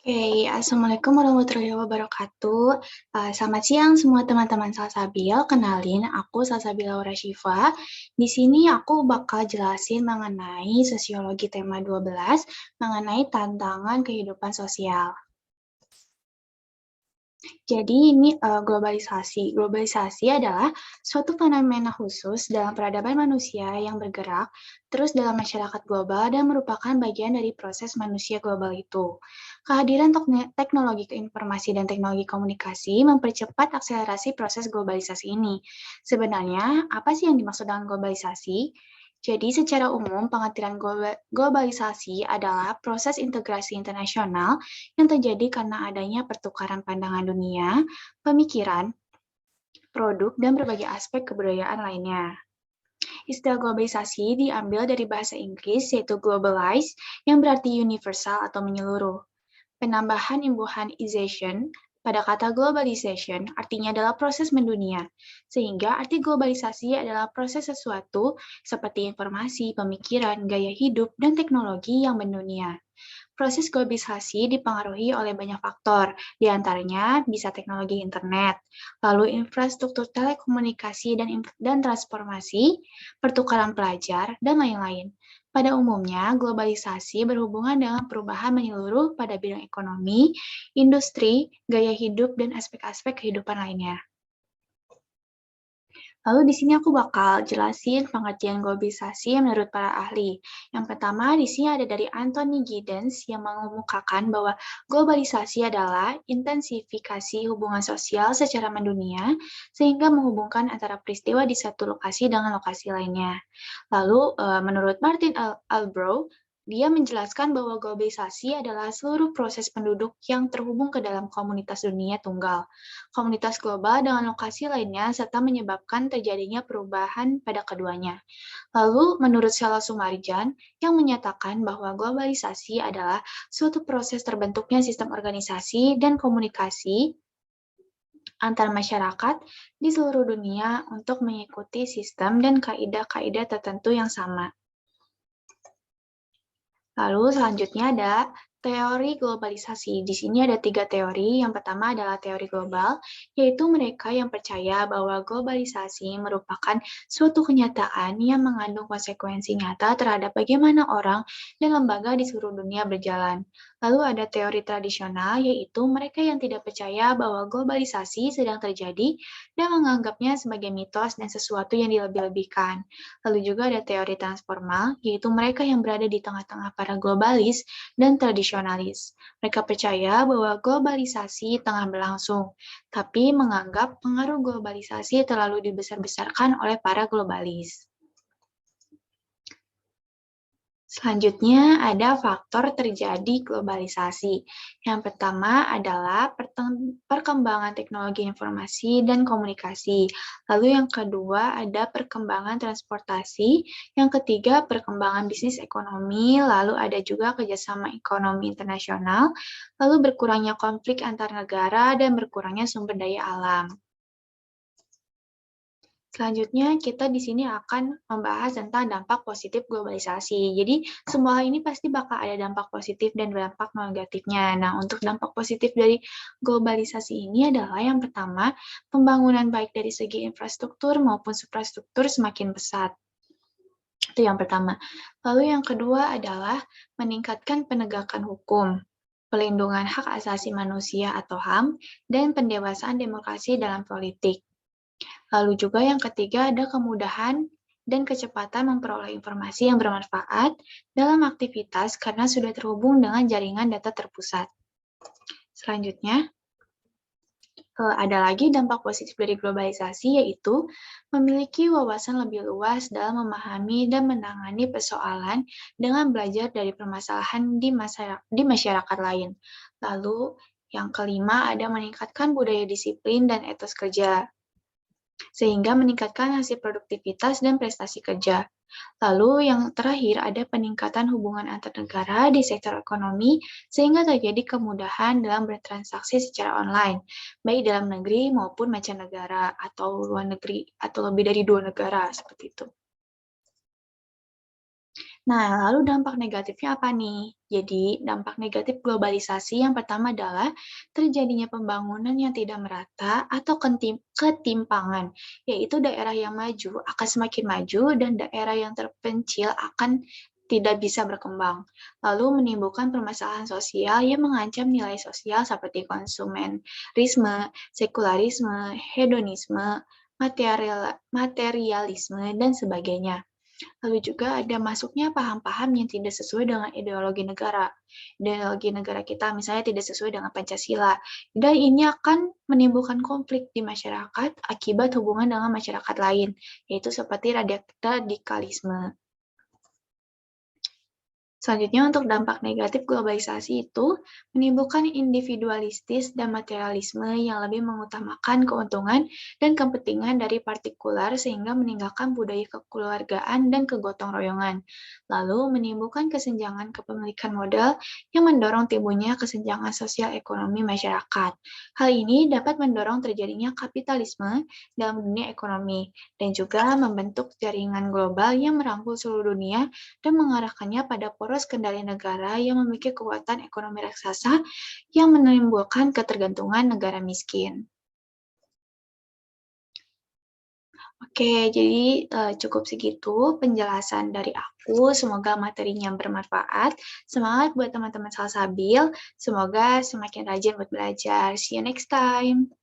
Oke, Assalamualaikum warahmatullahi wabarakatuh. Selamat siang semua teman-teman Salsabil. Kenalin, aku Salsabil Laura Syifa. Di sini aku bakal jelasin mengenai sosiologi tema 12, mengenai tantangan kehidupan sosial. Jadi ini globalisasi. Globalisasi adalah suatu fenomena khusus dalam peradaban manusia yang bergerak terus dalam masyarakat global dan merupakan bagian dari proses manusia global itu. Kehadiran teknologi informasi dan teknologi komunikasi mempercepat akselerasi proses globalisasi ini. Sebenarnya, apa sih yang dimaksud dengan globalisasi? Jadi, secara umum, pengertian globalisasi adalah proses integrasi internasional yang terjadi karena adanya pertukaran pandangan dunia, pemikiran, produk, dan berbagai aspek kebudayaan lainnya. Istilah globalisasi diambil dari bahasa Inggris yaitu globalize yang berarti universal atau menyeluruh. Penambahan imbuhan ization pada kata globalization artinya adalah proses mendunia, sehingga arti globalisasi adalah proses sesuatu seperti informasi, pemikiran, gaya hidup, dan teknologi yang mendunia. Proses globalisasi dipengaruhi oleh banyak faktor, di antaranya bisa teknologi internet, lalu infrastruktur telekomunikasi dan transformasi, pertukaran pelajar, dan lain-lain. Pada umumnya, globalisasi berhubungan dengan perubahan menyeluruh pada bidang ekonomi, industri, gaya hidup, dan aspek-aspek kehidupan lainnya. Lalu di sini aku bakal jelasin pengertian globalisasi menurut para ahli. Yang pertama, di sini ada dari Anthony Giddens yang mengemukakan bahwa globalisasi adalah intensifikasi hubungan sosial secara mendunia sehingga menghubungkan antara peristiwa di satu lokasi dengan lokasi lainnya. Lalu, menurut Martin Albrow, dia menjelaskan bahwa globalisasi adalah seluruh proses penduduk yang terhubung ke dalam komunitas dunia tunggal, komunitas global dengan lokasi lainnya, serta menyebabkan terjadinya perubahan pada keduanya. Lalu, menurut Sheila Sumarjan, yang menyatakan bahwa globalisasi adalah suatu proses terbentuknya sistem organisasi dan komunikasi antar masyarakat di seluruh dunia untuk mengikuti sistem dan kaidah-kaidah tertentu yang sama. Lalu selanjutnya ada teori globalisasi. Di sini ada 3 teori. Yang pertama adalah teori global, yaitu mereka yang percaya bahwa globalisasi merupakan suatu kenyataan yang mengandung konsekuensi nyata terhadap bagaimana orang dan lembaga di seluruh dunia berjalan. Lalu ada teori tradisional, yaitu mereka yang tidak percaya bahwa globalisasi sedang terjadi dan menganggapnya sebagai mitos dan sesuatu yang dilebih-lebihkan. Lalu juga ada teori transformal, yaitu mereka yang berada di tengah-tengah para globalis dan tradisionalis. Mereka percaya bahwa globalisasi tengah berlangsung, tapi menganggap pengaruh globalisasi terlalu dibesar-besarkan oleh para globalis. Selanjutnya ada faktor terjadi globalisasi. Yang pertama adalah perkembangan teknologi informasi dan komunikasi. Lalu yang kedua ada perkembangan transportasi. Yang ketiga perkembangan bisnis ekonomi. Lalu ada juga kerjasama ekonomi internasional. Lalu berkurangnya konflik antar negara dan berkurangnya sumber daya alam. Selanjutnya, kita di sini akan membahas tentang dampak positif globalisasi. Jadi, semua hal ini pasti bakal ada dampak positif dan dampak negatifnya. Nah, untuk dampak positif dari globalisasi ini adalah yang pertama, pembangunan baik dari segi infrastruktur maupun suprastruktur semakin pesat. Itu yang pertama. Lalu yang kedua adalah meningkatkan penegakan hukum, pelindungan hak asasi manusia atau HAM, dan pendewasaan demokrasi dalam politik. Lalu juga yang ketiga ada kemudahan dan kecepatan memperoleh informasi yang bermanfaat dalam aktivitas karena sudah terhubung dengan jaringan data terpusat. Selanjutnya, ada lagi dampak positif dari globalisasi yaitu memiliki wawasan lebih luas dalam memahami dan menangani persoalan dengan belajar dari permasalahan di masyarakat lain. Lalu yang kelima ada meningkatkan budaya disiplin dan etos kerja, sehingga meningkatkan hasil produktivitas dan prestasi kerja. Lalu yang terakhir ada peningkatan hubungan antar negara di sektor ekonomi sehingga terjadi kemudahan dalam bertransaksi secara online, baik dalam negeri maupun mancanegara atau luar negeri atau lebih dari 2 negara seperti itu. Nah, lalu dampak negatifnya apa nih? Jadi, dampak negatif globalisasi yang pertama adalah terjadinya pembangunan yang tidak merata atau ketimpangan, yaitu daerah yang maju akan semakin maju dan daerah yang terpencil akan tidak bisa berkembang. Lalu menimbulkan permasalahan sosial yang mengancam nilai sosial seperti konsumerisme, sekularisme, hedonisme, materialisme, dan sebagainya. Lalu juga ada masuknya paham-paham yang tidak sesuai dengan ideologi negara. Ideologi negara kita misalnya tidak sesuai dengan Pancasila. Dan ini akan menimbulkan konflik di masyarakat akibat hubungan dengan masyarakat lain, yaitu seperti radikalisme. Selanjutnya, untuk dampak negatif globalisasi itu menimbulkan individualistis dan materialisme yang lebih mengutamakan keuntungan dan kepentingan dari partikular sehingga meninggalkan budaya kekeluargaan dan kegotong royongan. Lalu menimbulkan kesenjangan kepemilikan modal yang mendorong timbulnya kesenjangan sosial ekonomi masyarakat. Hal ini dapat mendorong terjadinya kapitalisme dalam dunia ekonomi dan juga membentuk jaringan global yang merangkul seluruh dunia dan mengarahkannya pada poros kendali negara yang memiliki kekuatan ekonomi raksasa yang menimbulkan ketergantungan negara miskin. Oke, jadi cukup segitu penjelasan dari aku. Semoga materinya bermanfaat. Semangat buat teman-teman Salsabil. Semoga semakin rajin buat belajar. See you next time.